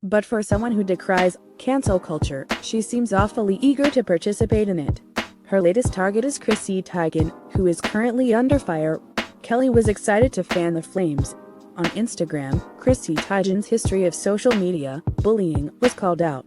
But for someone who decries cancel culture, she seems awfully eager to participate in it. Her latest target is Chrissy Teigen, who is currently under fire. Kelly was excited to fan the flames. On Instagram, Chrissy Teigen's history of social media bullying was called out.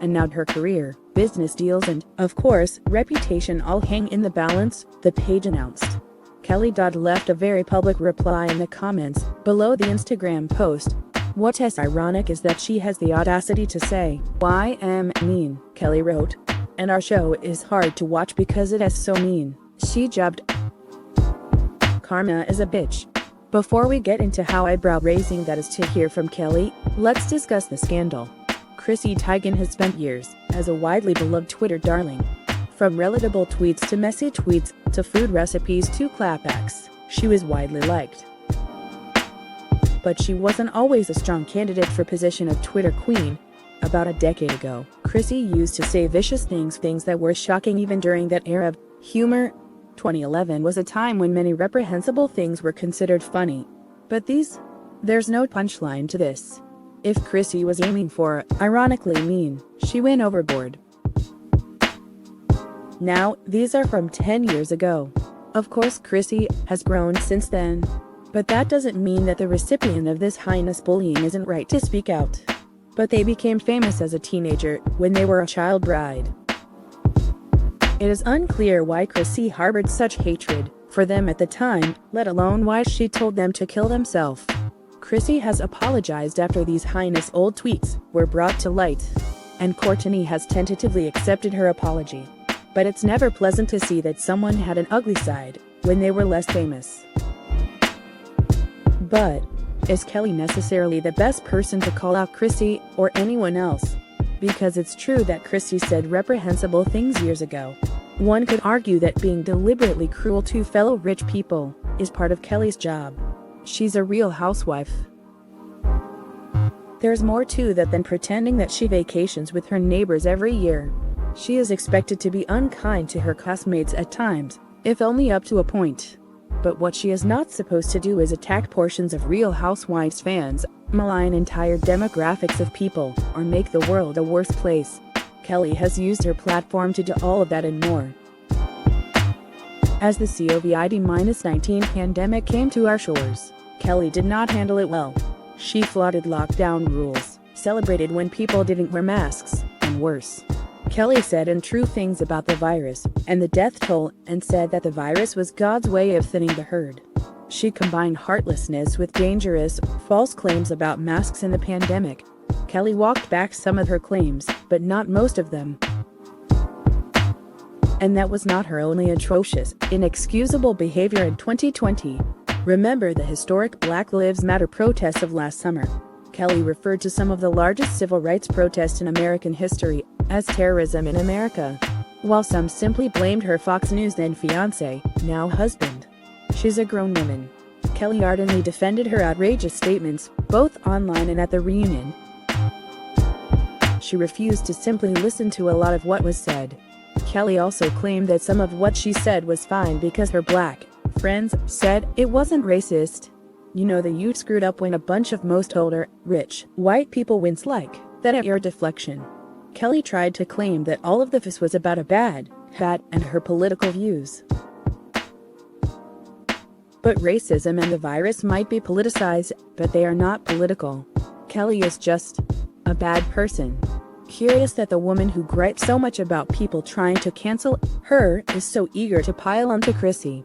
And now her career, business deals and, of course, reputation all hang in the balance, the page announced. Kelly Dodd left a very public reply in the comments below the Instagram post. What's ironic is that she has the audacity to say, "Why am mean," Kelly wrote. "And our show is hard to watch because it is so mean." She jabbed. Karma is a bitch. Before we get into how eyebrow-raising that is to hear from Kelly, let's discuss the scandal. Chrissy Teigen has spent years as a widely beloved Twitter darling. From relatable tweets to messy tweets to food recipes to clapbacks, she was widely liked. But she wasn't always a strong candidate for position of Twitter queen. About a decade ago, Chrissy used to say vicious things that were shocking even during that era of humor. 2011 was a time when many reprehensible things were considered funny. But there's no punchline to this. If Chrissy was aiming for, ironically mean, she went overboard. Now, these are from 10 years ago. Of course, Chrissy has grown since then. But that doesn't mean that the recipient of this heinous bullying isn't right to speak out. But they became famous as a teenager when they were a child bride. It is unclear why Chrissy harbored such hatred for them at the time, let alone why she told them to kill themselves. Chrissy has apologized after these heinous old tweets were brought to light, and Courtney has tentatively accepted her apology. But it's never pleasant to see that someone had an ugly side when they were less famous. But is Kelly necessarily the best person to call out Chrissy or anyone else? Because it's true that Chrissy said reprehensible things years ago. One could argue that being deliberately cruel to fellow rich people is part of Kelly's job. She's a real housewife. There's more to that than pretending that she vacations with her neighbors every year. She is expected to be unkind to her classmates at times, if only up to a point. But what she is not supposed to do is attack portions of Real Housewives fans, malign entire demographics of people, or make the world a worse place. Kelly has used her platform to do all of that and more. As the COVID-19 pandemic came to our shores, Kelly did not handle it well. She flaunted lockdown rules, celebrated when people didn't wear masks, and worse. Kelly said untrue things about the virus and the death toll, and said that the virus was God's way of thinning the herd. She combined heartlessness with dangerous, false claims about masks and the pandemic. Kelly walked back some of her claims, but not most of them. And that was not her only atrocious, inexcusable behavior in 2020. Remember the historic Black Lives Matter protests of last summer. Kelly referred to some of the largest civil rights protests in American history as terrorism in America, while some simply blamed her Fox News then fiancé, now husband. She's a grown woman. Kelly ardently defended her outrageous statements, both online and at the reunion. She refused to simply listen to a lot of what was said. Kelly also claimed that some of what she said was fine because her black friends said it wasn't racist. You know, the you screwed up when a bunch of most older, rich, white people wins like that at your deflection. Kelly tried to claim that all of this was about a bad hat and her political views. But racism and the virus might be politicized, but they are not political. Kelly is just a bad person. Curious that the woman who gripes so much about people trying to cancel her is so eager to pile onto Chrissy.